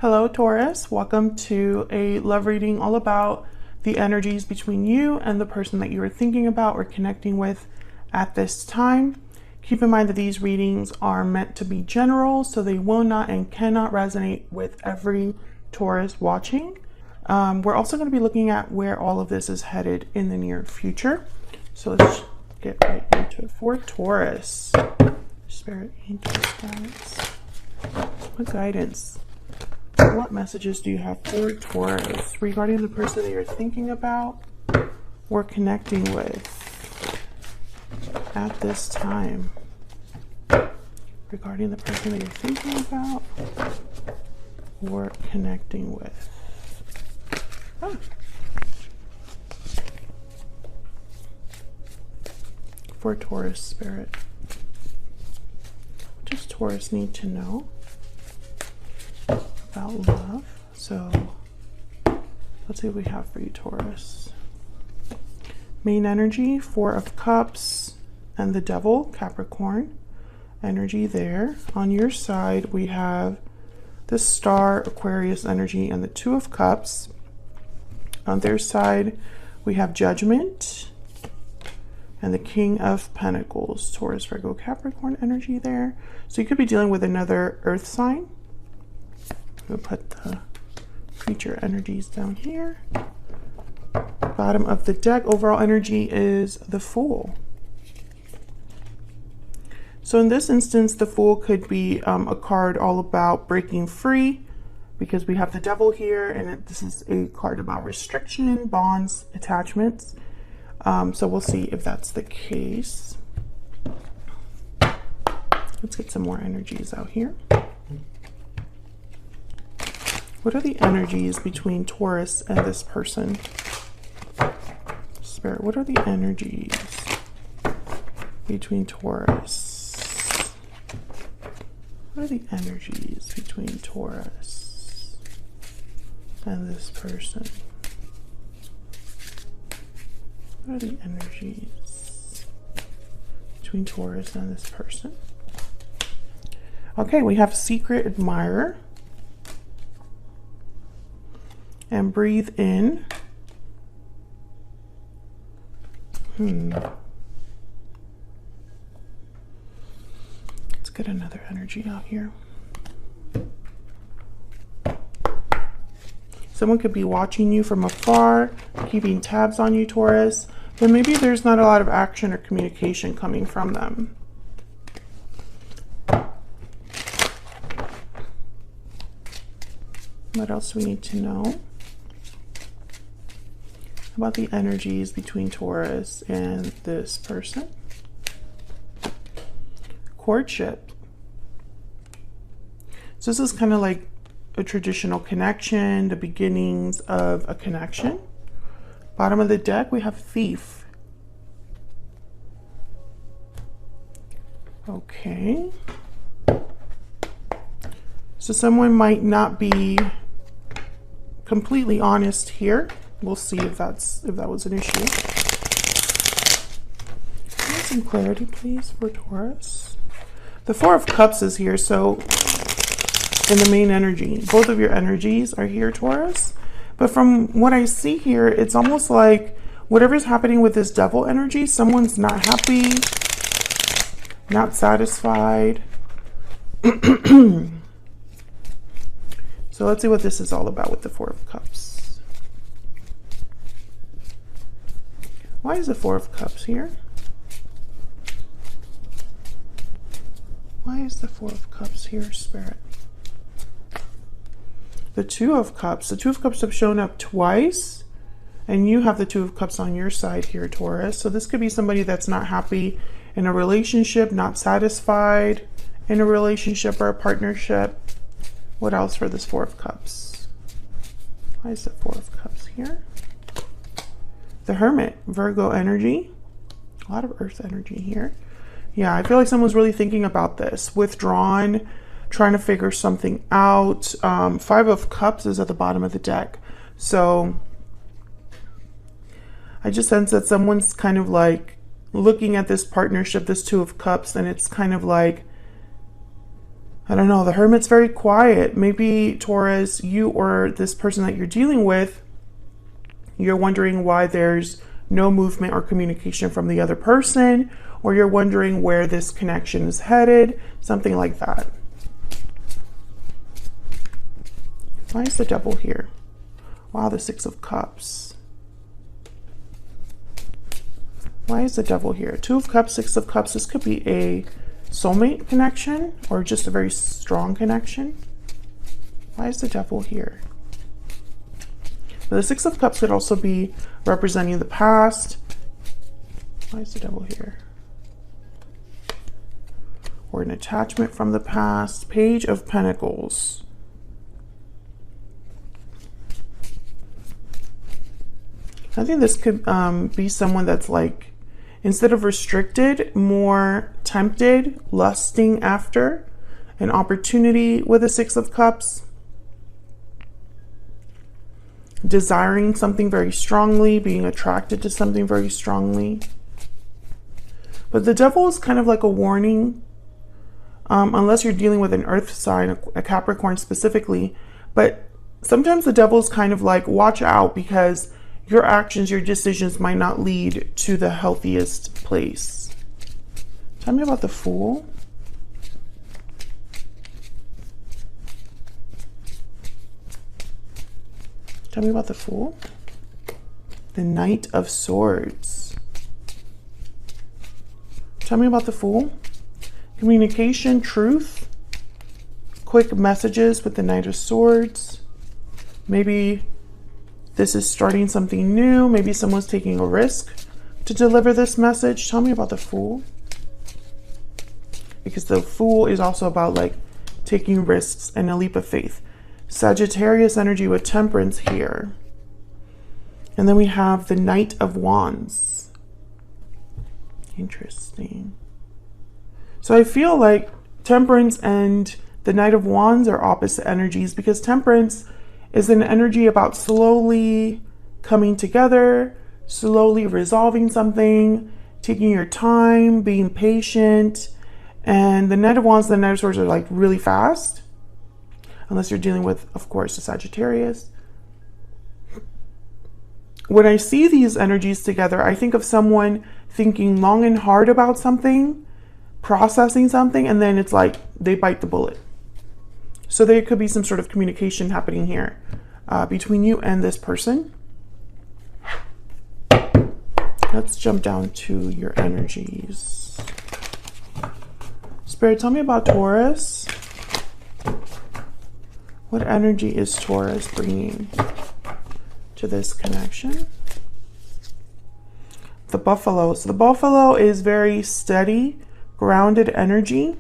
Hello, Taurus. Welcome to a love reading all about the energies between you and the person that you are thinking about or connecting with at this time. Keep in mind that these readings are meant to be general, so they will not and cannot resonate with every Taurus watching. We're also going to be looking at where all of this is headed in the near future. So let's get right into it. For Taurus, Spirit, Angels, guides, what guidance? What messages do you have for Taurus regarding the person that you're thinking about or connecting with at this time? Regarding the person that you're thinking about or connecting with. For Taurus, Spirit, what does Taurus need to know about love? So let's see what we have for you, Taurus. Main energy, Four of Cups and the Devil, Capricorn energy there. On your side, we have the Star, Aquarius energy, and the Two of Cups. On their side, we have Judgment and the King of Pentacles, Taurus, Virgo, Capricorn energy there. So you could be dealing with another earth sign. We'll put the creature energies down here. Bottom of the deck, overall energy is the Fool. So in this instance, the Fool could be a card all about breaking free, because we have the Devil here, and this is a card about restriction, bonds, attachments. So we'll see if that's the case. Let's get some more energies out here. What are the energies between Taurus and this person? Spirit, what are the energies between Taurus? What are the energies between Taurus and this person? What are the energies between Taurus and this person? Okay, we have Secret Admirer. And breathe in. Let's get another energy out here. Someone could be watching you from afar, keeping tabs on you, Taurus, but maybe there's not a lot of action or communication coming from them. What else do we need to know about the energies between Taurus and this person? Courtship. So this is kind of like a traditional connection, the beginnings of a connection. Bottom of the deck, we have Thief. Okay. So someone might not be completely honest here. We'll see if that was an issue. Can I have some clarity, please, for Taurus? The Four of Cups is here, so in the main energy, both of your energies are here, Taurus. But from what I see here, it's almost like whatever's happening with this Devil energy, someone's not happy, not satisfied. So let's see what this is all about with the Four of Cups. Why is the Four of Cups here? Why is the Four of Cups here, Spirit? The Two of Cups. The Two of Cups have shown up twice, and you have the Two of Cups on your side here, Taurus. So this could be somebody that's not happy in a relationship, not satisfied in a relationship or a partnership. What else for this Four of Cups? Why is the Four of Cups here? The Hermit, Virgo energy. A lot of earth energy here. Yeah, I feel like someone's really thinking about this. Withdrawn, trying to figure something out. Five of Cups is at the bottom of the deck. So I just sense that someone's kind of like looking at this partnership, this Two of Cups, and it's kind of like I don't know, the Hermit's very quiet. Maybe Taurus, you or this person that you're dealing with, you're wondering why there's no movement or communication from the other person, or you're wondering where this connection is headed, something like that. Why is the Devil here? Wow, the Six of Cups. Why is the Devil here? Two of Cups, Six of Cups. This could be a soulmate connection or just a very strong connection. Why is the Devil here? But the Six of Cups could also be representing the past. Why is the Devil here? Or an attachment from the past. Page of Pentacles. I think this could be someone that's like, instead of restricted, more tempted, lusting after an opportunity with a Six of Cups. Desiring something very strongly, being attracted to something very strongly. But the Devil is kind of like a warning, unless you're dealing with an earth sign, a Capricorn specifically. But sometimes the Devil is kind of like, watch out, because your actions, your decisions might not lead to the healthiest place. Tell me about the Fool. Tell me about the Fool. The Knight of Swords. Tell me about the Fool. Communication, truth, quick messages with the Knight of Swords. Maybe this is starting something new. Maybe someone's taking a risk to deliver this message. Tell me about the Fool. Because the Fool is also about like taking risks and a leap of faith. Sagittarius energy with Temperance here. And then we have the Knight of Wands. Interesting. So I feel like Temperance and the Knight of Wands are opposite energies, because Temperance is an energy about slowly coming together, slowly resolving something, taking your time, being patient. And the Knight of Wands and the Knight of Swords are like really fast. Unless you're dealing with, of course, a Sagittarius. When I see these energies together, I think of someone thinking long and hard about something, processing something, and then it's like they bite the bullet. So there could be some sort of communication happening here between you and this person. Let's jump down to your energies. Spirit, tell me about Taurus. What energy is Taurus bringing to this connection? The Buffalo. So the Buffalo is very steady, grounded energy.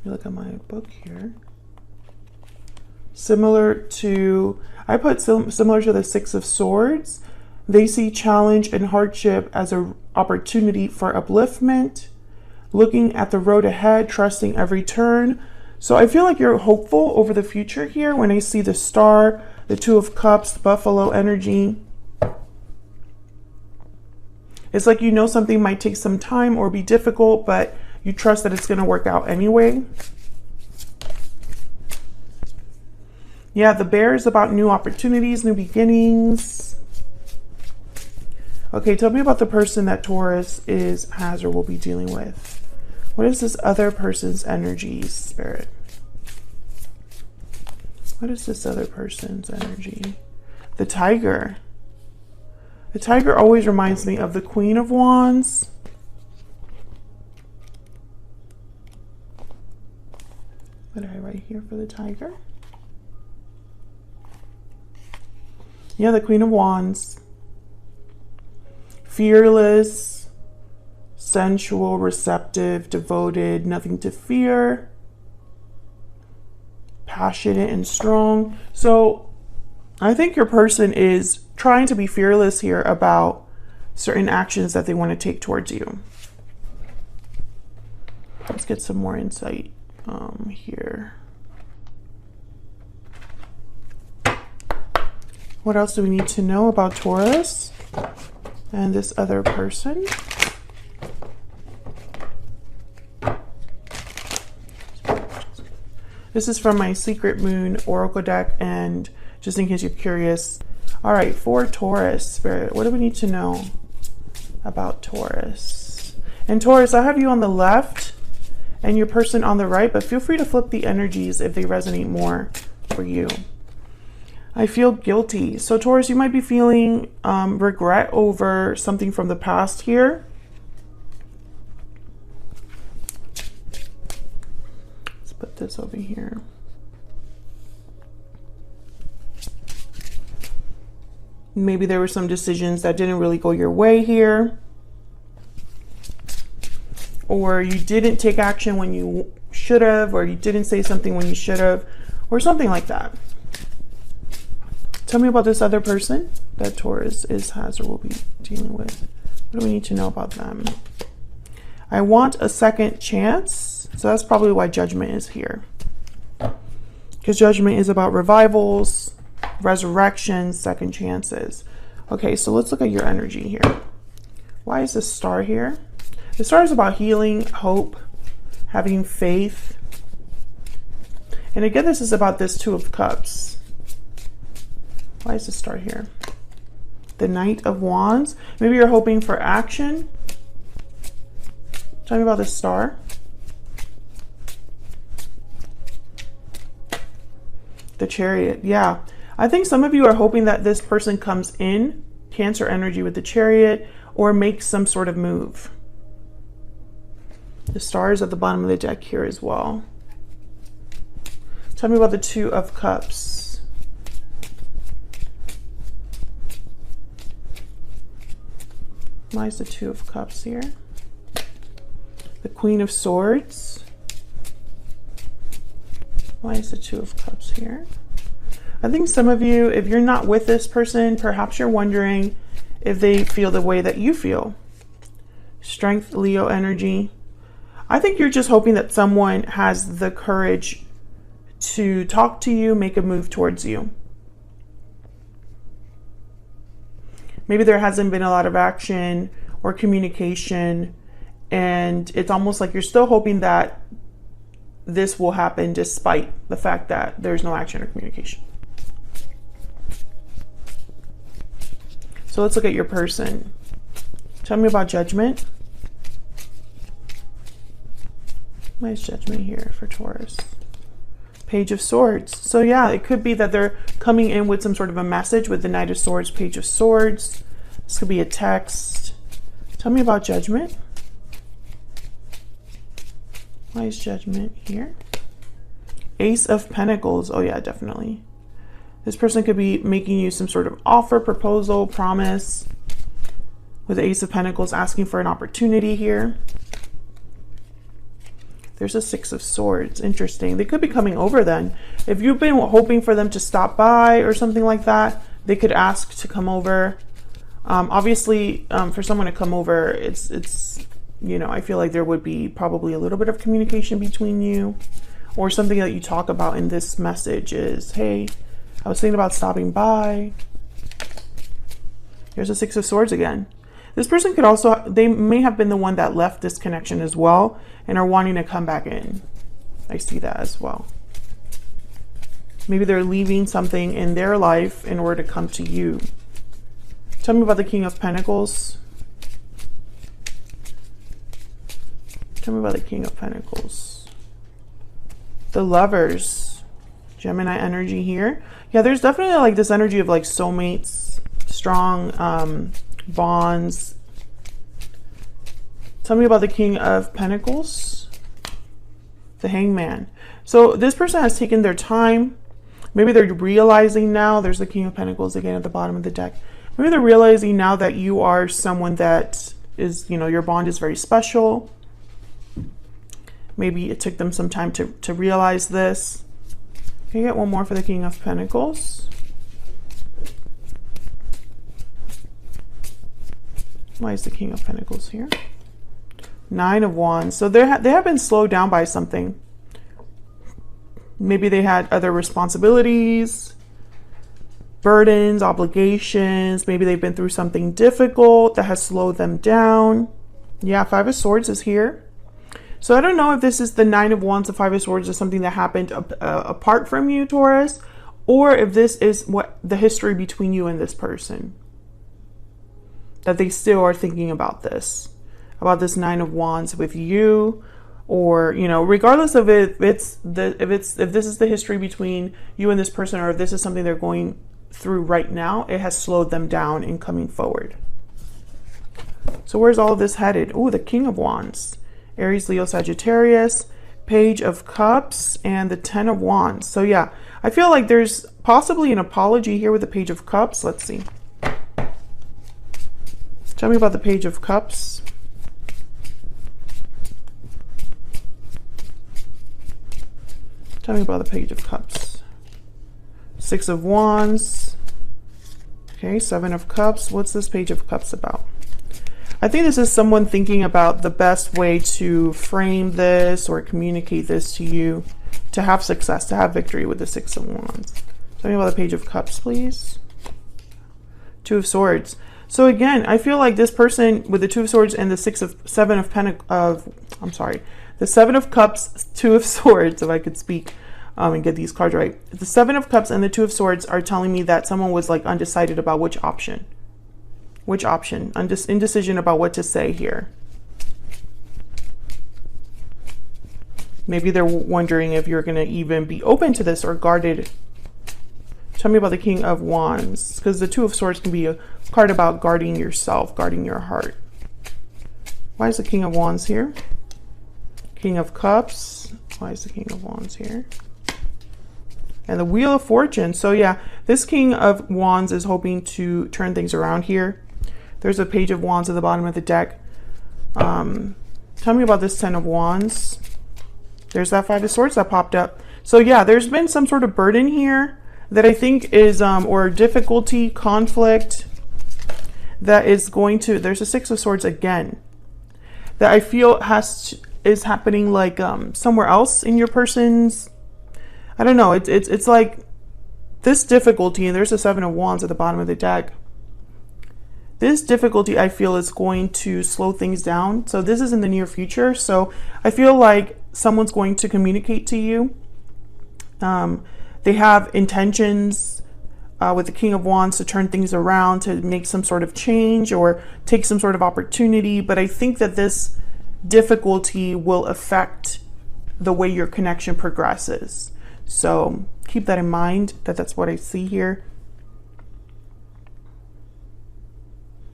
Look at my book here. Similar to, I put similar to the Six of Swords. They see challenge and hardship as an opportunity for upliftment. Looking at the road ahead, trusting every turn. So I feel like you're hopeful over the future here when I see the Star, the Two of Cups, the Buffalo energy. It's like you know something might take some time or be difficult, but you trust that it's going to work out anyway. Yeah, the Bear is about new opportunities, new beginnings. Okay, tell me about the person that Taurus has or will be dealing with. What is this other person's energy, Spirit? What is this other person's energy? The Tiger. The Tiger always reminds me of the Queen of Wands. What did I write here for the Tiger? Yeah, the Queen of Wands. Fearless, sensual, receptive, devoted, nothing to fear. Passionate and strong. So I think your person is trying to be fearless here about certain actions that they want to take towards you. Let's get some more insight here. What else do we need to know about Taurus and this other person? This is from my Secret Moon Oracle deck, and just in case you're curious. All right, for Taurus, Spirit, what do we need to know about Taurus? And Taurus, I have you on the left and your person on the right, but feel free to flip the energies if they resonate more for you. I feel guilty. So Taurus, you might be feeling regret over something from the past here. Let's put this over here. Maybe there were some decisions that didn't really go your way here. Or you didn't take action when you should have, or you didn't say something when you should have, or something like that. Tell me about this other person that Taurus has or will be dealing with. What do we need to know about them? I want a second chance. So that's probably why Judgment is here. Because Judgment is about revivals, resurrection, second chances. Okay, so let's look at your energy here. Why is the Star here? The Star is about healing, hope, having faith. And again, this is about this Two of Cups. Why is the Star here? The Knight of Wands. Maybe you're hoping for action. Tell me about the Star. The Chariot. Yeah. I think some of you are hoping that this person comes in, Cancer energy with the Chariot, or makes some sort of move. The Star is at the bottom of the deck here as well. Tell me about the Two of Cups. Why is the Two of Cups here? The Queen of Swords. Why is the Two of Cups here? I think some of you, if you're not with this person, perhaps you're wondering if they feel the way that you feel. Strength, Leo energy. I think you're just hoping that someone has the courage to talk to you, make a move towards you. Maybe there hasn't been a lot of action or communication, and it's almost like you're still hoping that this will happen despite the fact that there's no action or communication. So let's look at your person. Tell me about Judgment. Why is Judgment here for Taurus? Page of Swords. So yeah, it could be that they're coming in with some sort of a message with the Knight of Swords, Page of Swords. This could be a text. Tell me about Judgment. Why is Judgment here? Ace of Pentacles. Oh yeah, definitely. This person could be making you some sort of offer, proposal, promise. With the Ace of Pentacles asking for an opportunity here. There's a Six of Swords. Interesting. They could be coming over then. If you've been hoping for them to stop by or something like that, they could ask to come over. Obviously, for someone to come over, it's you know, I feel like there would be probably a little bit of communication between you, or something that you talk about in this message is, hey, I was thinking about stopping by. Here's a Six of Swords again. This person could also, they may have been the one that left this connection as well and are wanting to come back in. I see that as well. Maybe they're leaving something in their life in order to come to you. Tell me about the King of Pentacles. Tell me about the King of Pentacles. The Lovers. Gemini energy here. Yeah, there's definitely like this energy of like soulmates, strong bonds. Tell me about the King of Pentacles. The Hangman. So this person has taken their time. Maybe they're realizing now, there's the King of Pentacles again at the bottom of the deck. Maybe they're realizing now that you are someone that is, you know, your bond is very special. Maybe it took them some time to realize this. Can you get one more for the King of Pentacles? Why is the King of Pentacles here? Nine of Wands. So they have been slowed down by something. Maybe they had other responsibilities, burdens, obligations. Maybe they've been through something difficult that has slowed them down. Yeah, Five of Swords is here. So I don't know if this is the Nine of Wands, the Five of Swords, is something that happened apart from you, Taurus, or if this is what the history between you and this person, that they still are thinking about this Nine of Wands with you, or, you know, regardless of if this is the history between you and this person, or if this is something they're going through right now, it has slowed them down in coming forward. So where's all of this headed? Oh, the King of Wands, Aries, Leo, Sagittarius, Page of Cups, and the Ten of Wands. So yeah, I feel like there's possibly an apology here with the Page of Cups. Let's see. Tell me about the Page of Cups. Tell me about the Page of Cups. Six of Wands. Okay, Seven of Cups. What's this Page of Cups about? I think this is someone thinking about the best way to frame this or communicate this to you to have success, to have victory with the Six of Wands. Tell me about the Page of Cups, please. Two of Swords. So again, I feel like this person with the Two of Swords and the Seven of Cups, Two of Swords, if I could speak and get these cards right. The Seven of Cups and the Two of Swords are telling me that someone was like undecided about which option. Indecision about what to say here. Maybe they're wondering if you're going to even be open to this or guarded. Tell me about the King of Wands, because the Two of Swords can be a card about guarding yourself, guarding your heart. Why is the King of Wands here? King of Cups. Why is the King of Wands here? And the Wheel of Fortune. So yeah, this King of Wands is hoping to turn things around here. There's a Page of Wands at the bottom of the deck. Tell me about this Ten of Wands. There's that Five of Swords that popped up. So yeah, there's been some sort of burden here that I think is, or difficulty, conflict, that is going to, there's a Six of Swords again, that I feel is happening like somewhere else in your person's, I don't know, it's like this difficulty, and there's a Seven of Wands at the bottom of the deck. This difficulty, I feel, is going to slow things down. So this is in the near future. So I feel like someone's going to communicate to you. They have intentions with the King of Wands to turn things around, to make some sort of change or take some sort of opportunity. But I think that this difficulty will affect the way your connection progresses. So keep that in mind, that's what I see here.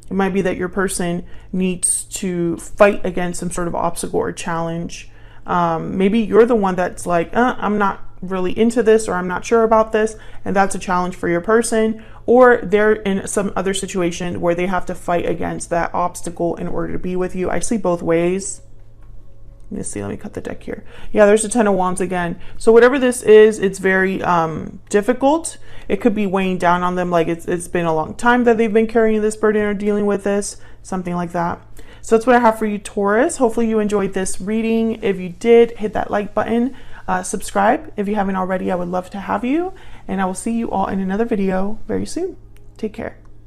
It might be that your person needs to fight against some sort of obstacle or challenge. Maybe you're the one that's like, I'm not really into this, or I'm not sure about this, and that's a challenge for your person. Or they're in some other situation where they have to fight against that obstacle in order to be with you. I see both ways. Let's see, let me cut the deck here. Yeah, there's the Ten of Wands again. So whatever this is, it's very difficult. It could be weighing down on them, like it's been a long time that they've been carrying this burden or dealing with this, something like that. So that's what I have for you, Taurus. Hopefully you enjoyed this reading. If you did, hit that like button. Subscribe if you haven't already. I would love to have you. And I will see you all in another video very soon. Take care.